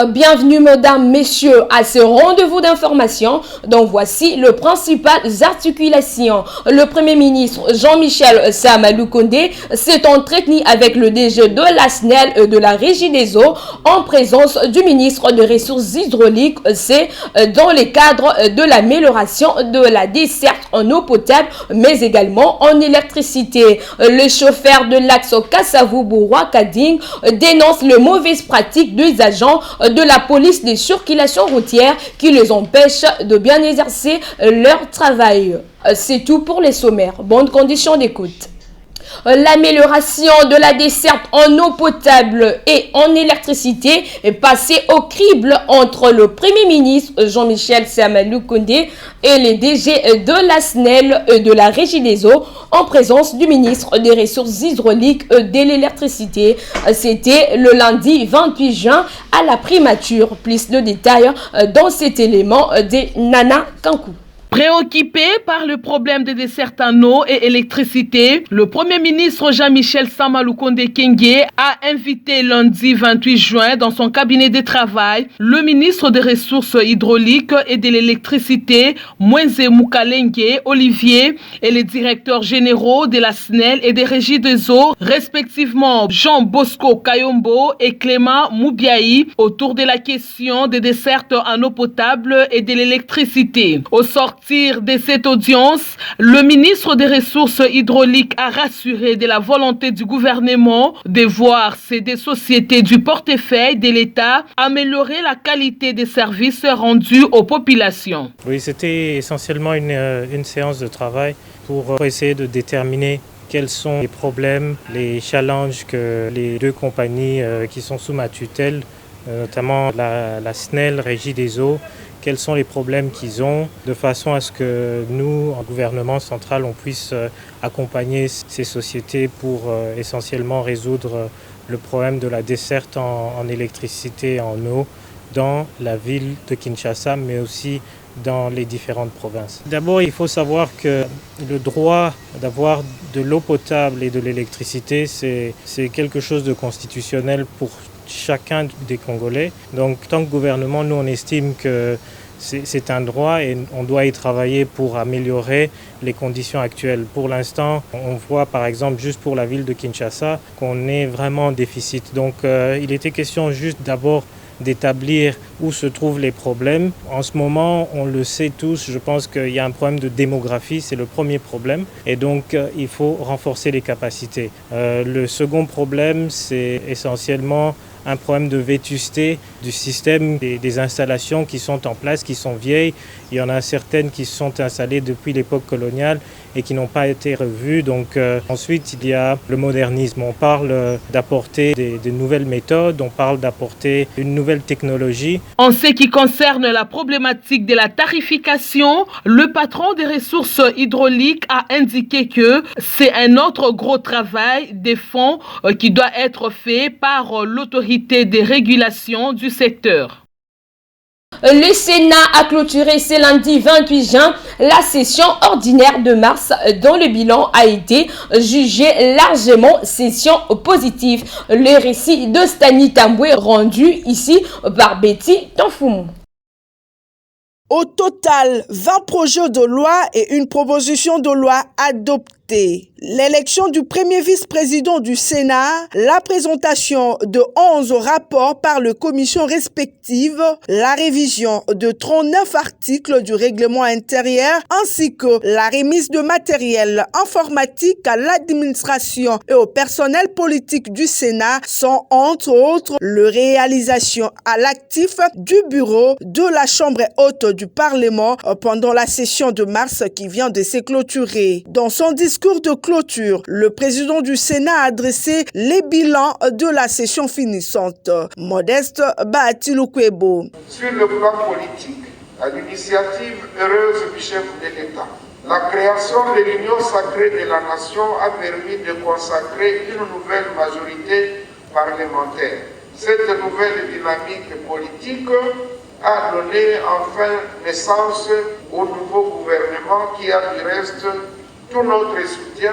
Bienvenue mesdames, messieurs à ce rendez-vous d'information dont voici le principal articulations. Le Premier ministre Jean-Michel Sama Lukonde s'est entretenu avec le DG de la SNEL et de la Régie des eaux en présence du ministre des Ressources hydrauliques. C'est dans le cadre de l'amélioration de la desserte en eau potable mais également en électricité. Le chauffeur de l'axe Kassavou-Bourrois-Kading dénonce les mauvaises pratiques des agents de la police des circulations routières qui les empêchent de bien exercer leur travail. C'est tout pour les sommaires. Bonnes conditions d'écoute. L'amélioration de la desserte en eau potable et en électricité est passée au crible entre le Premier ministre Jean-Michel Sama Lukonde et les DG de la SNEL et de la Régie des eaux en présence du ministre des Ressources hydrauliques et de l'électricité. C'était le lundi 28 juin à la primature. Plus de détails dans cet élément de Nana Kankou. Préoccupé par le problème des dessertes en eau et électricité, le Premier ministre Jean-Michel Sama Lukonde Kenge a invité lundi 28 juin dans son cabinet de travail le ministre des Ressources hydrauliques et de l'électricité, Mwenze Mukalenge Olivier, et les directeurs généraux de la SNEL et des Régies des eaux, respectivement Jean Bosco Kayombo et Clément Moubiaï, autour de la question des dessertes en eau potable et de l'électricité. Au sortir de cette audience, le ministre des Ressources hydrauliques a rassuré de la volonté du gouvernement de voir ces deux sociétés du portefeuille de l'État améliorer la qualité des services rendus aux populations. Oui, c'était essentiellement une séance de travail pour essayer de déterminer quels sont les problèmes, les challenges que les deux compagnies qui sont sous ma tutelle, notamment la SNEL, Régie des eaux, quels sont les problèmes qu'ils ont, de façon à ce que nous, en gouvernement central, on puisse accompagner ces sociétés pour essentiellement résoudre le problème de la desserte en électricité et en eau dans la ville de Kinshasa, mais aussi dans les différentes provinces. D'abord, il faut savoir que le droit d'avoir de l'eau potable et de l'électricité, c'est quelque chose de constitutionnel pour chacun des Congolais. Donc, tant que gouvernement, nous, on estime que c'est un droit et on doit y travailler pour améliorer les conditions actuelles. Pour l'instant, on voit par exemple juste pour la ville de Kinshasa qu'on est vraiment en déficit. Donc, il était question juste d'abord d'établir où se trouvent les problèmes. En ce moment, on le sait tous, je pense qu'il y a un problème de démographie, c'est le premier problème. Et donc, il faut renforcer les capacités. Le second problème, c'est essentiellement un problème de vétusté du système des installations qui sont en place, qui sont vieilles. Il y en a certaines qui sont installées depuis l'époque coloniale et qui n'ont pas été revues. Donc ensuite, il y a le modernisme. On parle d'apporter des nouvelles méthodes, on parle d'apporter une nouvelle technologie. En ce qui concerne la problématique de la tarification, le patron des ressources hydrauliques a indiqué que c'est un autre gros travail des fonds qui doit être fait par l'autorité des régulations du secteur. Le Sénat a clôturé ce lundi 28 juin la session ordinaire de mars dont le bilan a été jugé largement session positive. Le récit de Stani Tamboué rendu ici par Betty Tanfoumou. Au total, 20 projets de loi et une proposition de loi adoptée. L'élection du premier vice-président du Sénat, la présentation de 11 rapports par les commissions respectives, la révision de 39 articles du règlement intérieur ainsi que la remise de matériel informatique à l'administration et au personnel politique du Sénat sont entre autres les réalisations à l'actif du bureau de la Chambre haute du Parlement pendant la session de mars qui vient de se clôturer. Dans son discours de clôture, le président du Sénat a adressé les bilans de la session finissante. Modeste Bahati-Lukwebo. Sur le plan politique, à l'initiative heureuse du chef de l'État, la création de l'Union sacrée de la nation a permis de consacrer une nouvelle majorité parlementaire. Cette nouvelle dynamique politique a donné enfin naissance au nouveau gouvernement qui a du reste tout notre soutien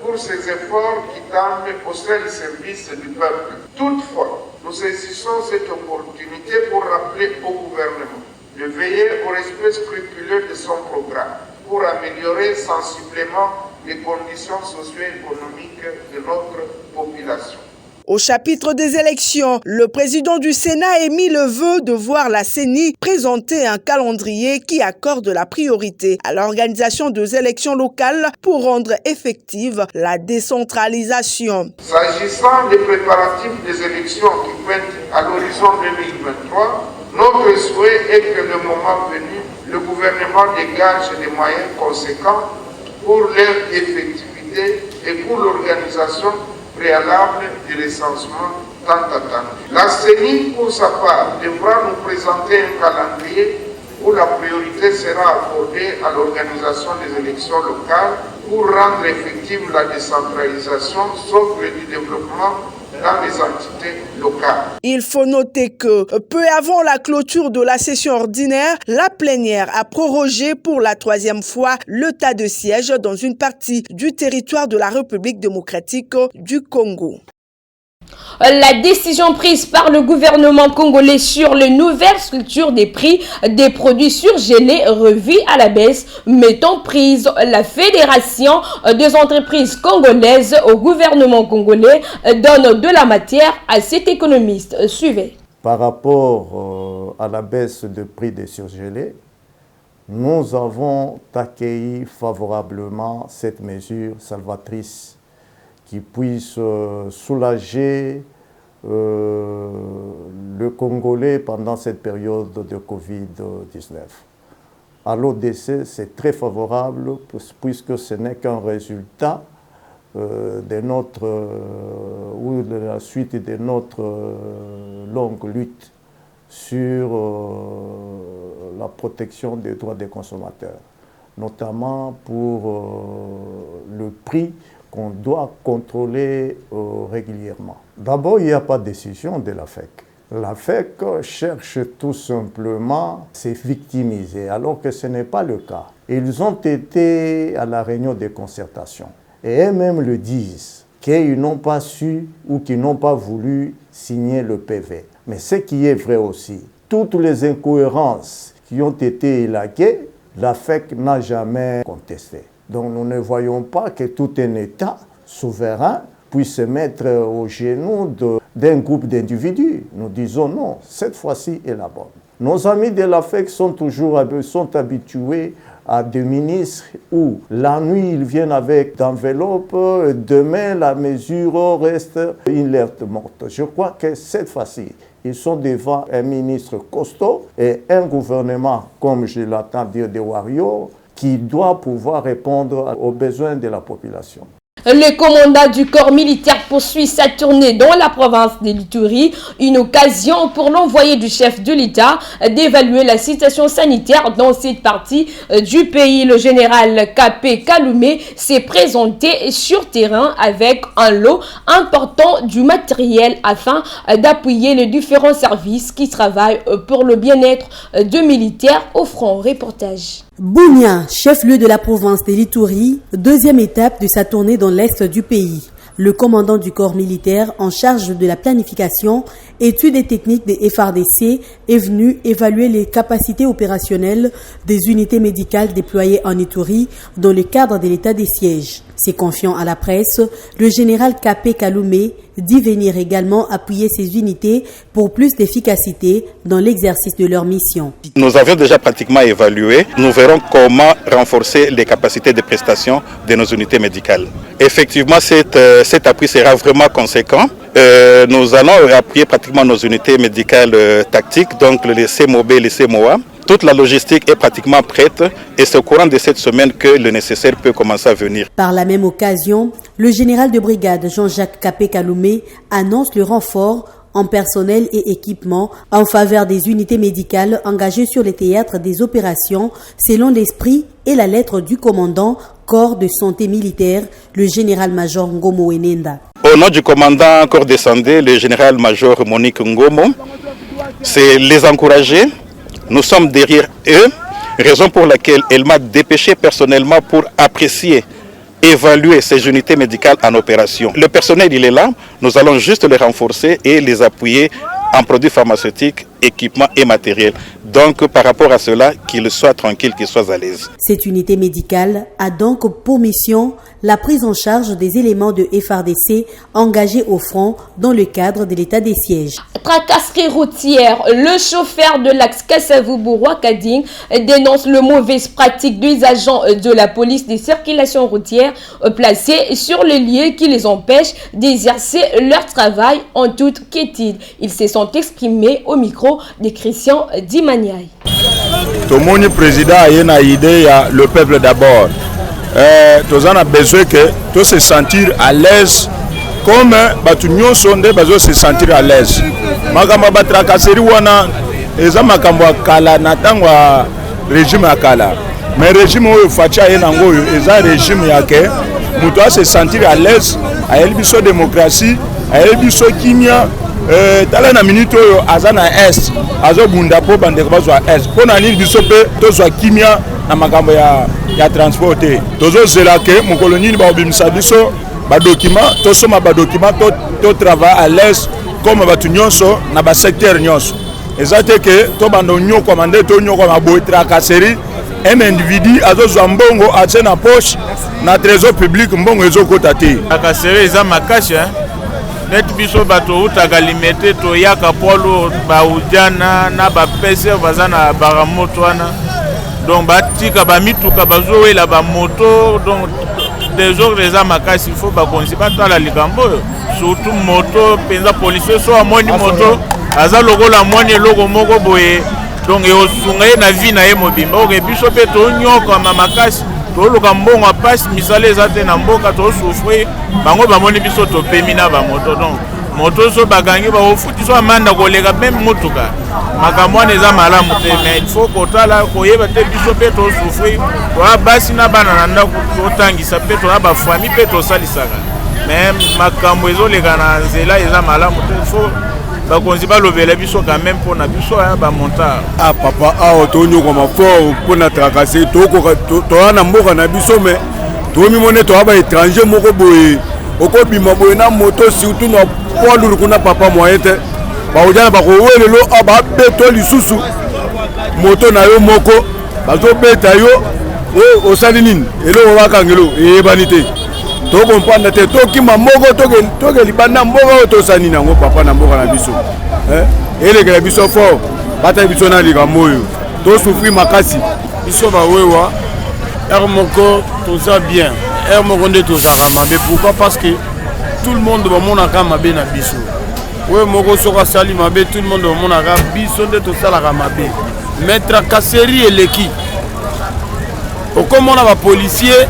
pour ces efforts qui tendent au seul service du peuple. Toutefois, Nous saisissons cette opportunité pour rappeler au gouvernement de veiller au respect scrupuleux de son programme pour améliorer sensiblement les conditions socio-économiques de notre population. Au chapitre des élections, le président du Sénat a émis le vœu de voir la CENI présenter un calendrier qui accorde la priorité à l'organisation des élections locales pour rendre effective la décentralisation. S'agissant des préparatifs des élections qui pointent à l'horizon 2023, notre souhait est que le moment venu, le gouvernement dégage des moyens conséquents pour leur effectivité et pour l'organisation préalable du recensement tant attendu. La CENI, pour sa part, devra nous présenter un calendrier où la priorité sera accordée à l'organisation des élections locales pour rendre effective la décentralisation, socle du développement dans les entités locales. Il faut noter que, peu avant la clôture de la session ordinaire, la plénière a prorogé pour la 3e fois l'état de siège dans une partie du territoire de la République démocratique du Congo. La décision prise par le gouvernement congolais sur les nouvelles structures des prix des produits surgelés revue à la baisse, mettant prise la Fédération des entreprises congolaises au gouvernement congolais, donne de la matière à cet économiste. Suivez. Par rapport à la baisse de prix des surgelés, nous avons accueilli favorablement cette mesure salvatrice qui puisse soulager le Congolais pendant cette période de Covid-19. À l'ODC, c'est très favorable puisque ce n'est qu'un résultat de notre, ou de la suite de notre longue lutte sur la protection des droits des consommateurs, notamment pour le prix qu'on doit contrôler régulièrement. D'abord, il n'y a pas de décision de la FEC. La FEC cherche tout simplement à se victimiser, alors que ce n'est pas le cas. Ils ont été à la réunion de concertation et eux-mêmes le disent, qu'ils n'ont pas su ou qu'ils n'ont pas voulu signer le PV. Mais ce qui est vrai aussi, toutes les incohérences qui ont été élaguées, la FEC n'a jamais contesté. Donc nous ne voyons pas que tout un État souverain puisse se mettre au genou d'un groupe d'individus. Nous disons non, cette fois-ci est la bonne. Nos amis de la FEC sont habitués à des ministres où la nuit ils viennent avec d'enveloppes, demain la mesure reste une lettre morte. Je crois que cette fois-ci, ils sont devant un ministre costaud et un gouvernement, comme je l'entends dire, de Wario, qui doit pouvoir répondre aux besoins de la population. Le commandant du corps militaire poursuit sa tournée dans la province de l'Ituri, une occasion pour l'envoyé du chef de l'État d'évaluer la situation sanitaire dans cette partie du pays. Le général Kapé Kaloumé s'est présenté sur terrain avec un lot important du matériel afin d'appuyer les différents services qui travaillent pour le bien-être de militaires au front. Reportage. Bounia, chef-lieu de la province de l'Ituri, deuxième étape de sa tournée dans l'est du pays. Le commandant du corps militaire en charge de la planification, études et techniques des FARDC est venu évaluer les capacités opérationnelles des unités médicales déployées en Ituri dans le cadre de l'état des sièges. Se confiant à la presse, le général Kapé Kaloumé dit venir également appuyer ces unités pour plus d'efficacité dans l'exercice de leur mission. Nous avions déjà pratiquement évalué. Nous verrons comment renforcer les capacités de prestation de nos unités médicales. Effectivement, cet appui sera vraiment conséquent. Nous allons appuyer pratiquement nos unités médicales tactiques, donc le CMOB et le CMOA. Toute la logistique est pratiquement prête et c'est au courant de cette semaine que le nécessaire peut commencer à venir. Par la même occasion, le général de brigade Jean-Jacques Kapé Kaloumé annonce le renfort en personnel et équipement en faveur des unités médicales engagées sur les théâtres des opérations selon l'esprit et la lettre du commandant corps de santé militaire, le général-major Ngomo Enenda. Au nom du commandant corps de santé, le général-major Monique Ngomo, c'est les encourager. Nous sommes derrière eux, raison pour laquelle elle m'a dépêché personnellement pour apprécier évaluer ces unités médicales en opération. Le personnel, il est là, nous allons juste les renforcer et les appuyer en produits pharmaceutiques, équipements et matériel. Donc, par rapport à cela, qu'ils soient tranquilles, qu'ils soient à l'aise. Cette unité médicale a donc pour mission la prise en charge des éléments de FARDC engagés au front dans le cadre de l'état des sièges. Tracasserie routière, le chauffeur de l'axe Kassavou-Bourrois-Kading dénonce le mauvaise pratique des agents de la police des circulations routières placés sur les lieux qui les empêchent d'exercer leur travail en toute quiétude. Ils se sont exprimés au micro de Christian Dimaniaï. Tout le monde président a une idée, le peuple d'abord. Tous on a besoin que tous se sentir à l'aise comme batunion sonde bazo se sentir à l'aise. Makamba batrakaseri wana eza makambo kala natangwa régime akala. Mais régime oyo facha ena ngoyo eza régime yake muto a se sentir à l'aise a elbiso démocratie a elbiso kimia tala na minute oyo azana est azo bunda po bandeko bazwa est pona nini biso pe tozwa kimia na makambo ya transporter tozo zelake mokolo nini ba obimisa biso ba document to soma ba document to travail à l'aise comme batu nyonso na ba secteur nyonso ezate ke to bando nyoko mande to nyoko maboy tracasserie un individu azozwa mbongo atse na poche na trésor public mbongo ezokota te tracasserie eza makasha net biso bato utaka limete to yaka polo ba ujana na ba pese bazana baramoto wana donc batika ba mituka bazowela ba moto donc des jours les amakasi il faut ba konsi batala likambo surtout moto penza police so amoni moto aza lokola moni logo moko boye donc eosunga ye na vie na ye mobimba oke biso pe to nyoko makasi toluka mbongo apasi misale eza te na mboka tosufri bango bamoni biso topemi na bamoto donc moto so bakangi baofuti so amanda koleka meme motuka makambo wana eza malamu te mais il faut kotala koyeba te biso mpe tosufri toya basi na bana na ndako totangisa mpe toya bafami mpe tosalisaka mais makambo ezoleka na nzela eza malamu te il faut bakonzi balobela biso quand même mpona biso ya bamontar papa awa tonyokoma fort mpona tracasser toya na mboka na biso me tomimone toya baétranger moko boye okobima boye na moto surtout na poids lourd kuna papa moyen te baojana bakowelelo babeto lisusu moto na yo moko bazobeta yo osali nini eloko bakangelo eyebani te tokomprendre te tokima moko toke libanda mboka oyo tosani nango papa na mboka na biso elekela biso fort bata biso na likambo oyo tosufri makasi biso bawewa ere moko toza bien ere moko nde tozalaka mabe pourquoi parce que tout le monde bamonaka mabe na biso oyo moko soki asali mabe tout le monde bamonaka biso nde tosalaka mabe mais tracasserie eleki okomona bapolisier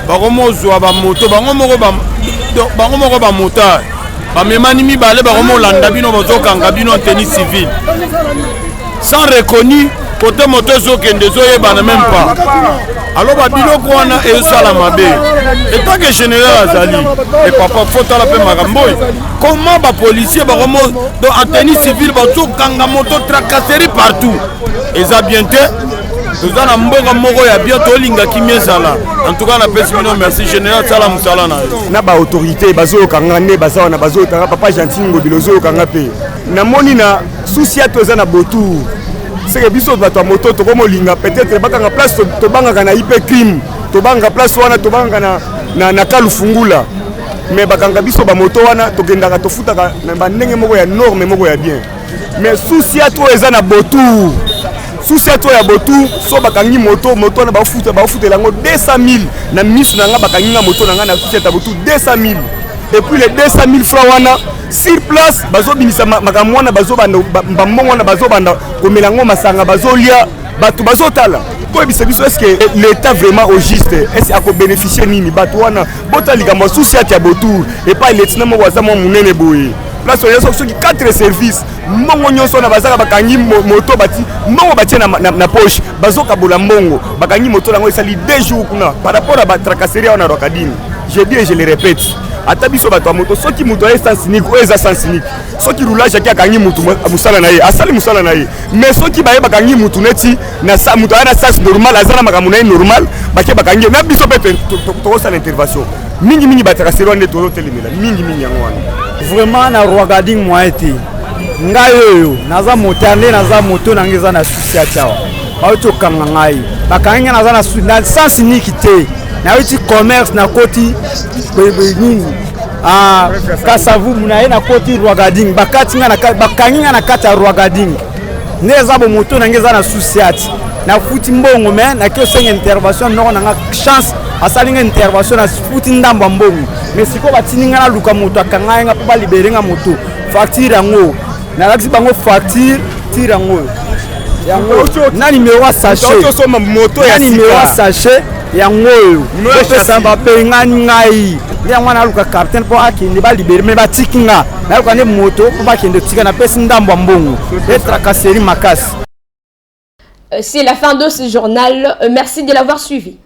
bakomozwa bamoto bango moko bamotard bamemani mibale bakomolanda bino bazokanga bino tenue civile sans reconnu kote moto ezokende ezoyebana même pas alors babiloko wana ezosala mabe etanke général azali epapa fotala mpe makambo oyo comment bapolisier bakomo en tenue civile bazokanga moto tracasserie partout eza bien te toza na mboka moko ya bien tolingaki miezala en tout cas napesi bino merci général sala mosala na yo na baautorité bazoyokanga nde baza wana bazotanga papa gentil ngobilo ozoyokanga mpe namoni na susi ya toza na botour seke biso bato ya moto tokomolinga peut-être bakanga place tobangaka na ipe crime tobangaka place wana tobangaka na kalufungula mais bakanga biso bamoto wana tokendaka tofutaka na bandenge moko ya norme moko ya bien mais susi ya to eza na botour susi ya to ya botour so bakangi moto na bafutela yango 200 000 na miso na nga bakangi nga moto na nga na susi ya botour 200 000 et puis les 200 000 francs wana sur place bazobimisa makambo wana bazobanda mbongo wana bazobanda komela yango masanga bazolia bato bazotala koyebisa biso est-ce que l'état vraiment au juste est-ce akobénéficie nini bato wana bota likambo susi ya botour et pas letina moko aza mwa munene boye place oyo soki 4 services mbongo nyonso na bazaka bakangi moto bati mbongo batie na poche bazokabola mbongo bakangi moto yango esali 2 jours kuna par rapport à ba tracasserie wana rokadini je dis et je le répète ata biso bato ya moto soki moto aye sens unique oyo eza sens unique soki roulage aki akangi mutu mosala na ye asali mosala na ye mais soki baye bakangi mutu neti moto aye na sens normal aza na makambo na ye normal bake bakangi na biso mpe tokosala intervention mingi batakaseri wana nde tozotelemela mingi yango wana vraiment na rogading moyen te ngai oyo naza moteur nde naza moto nange eza na susi ya tiawa bauti okanga ngai bakangi nga naza na sens unique te nauti commerce na koti nini kasavubu na ye na koti rogading bakangi nga na kati ya rogading nde eza bomoto nange eza na susi ati nafuti mbongo me naki osenga intervention noko nanga chance asali nga intervention na futi ndambo mbongo mais siko batini nga naluka moto akanga ye nga mpo balibere nga moto facture yango nalakisi bango facture tire yango na numéro ya sachet yango oyo opesa bapengani ngai nde yango naluka capitaine mpo akende balibere me batiki nga naluka nde moto mpo bakende tika napesi ndambo ya mbongo etrakaseri makasi. C'est la fin de ce journal. Merci de l'avoir suivi.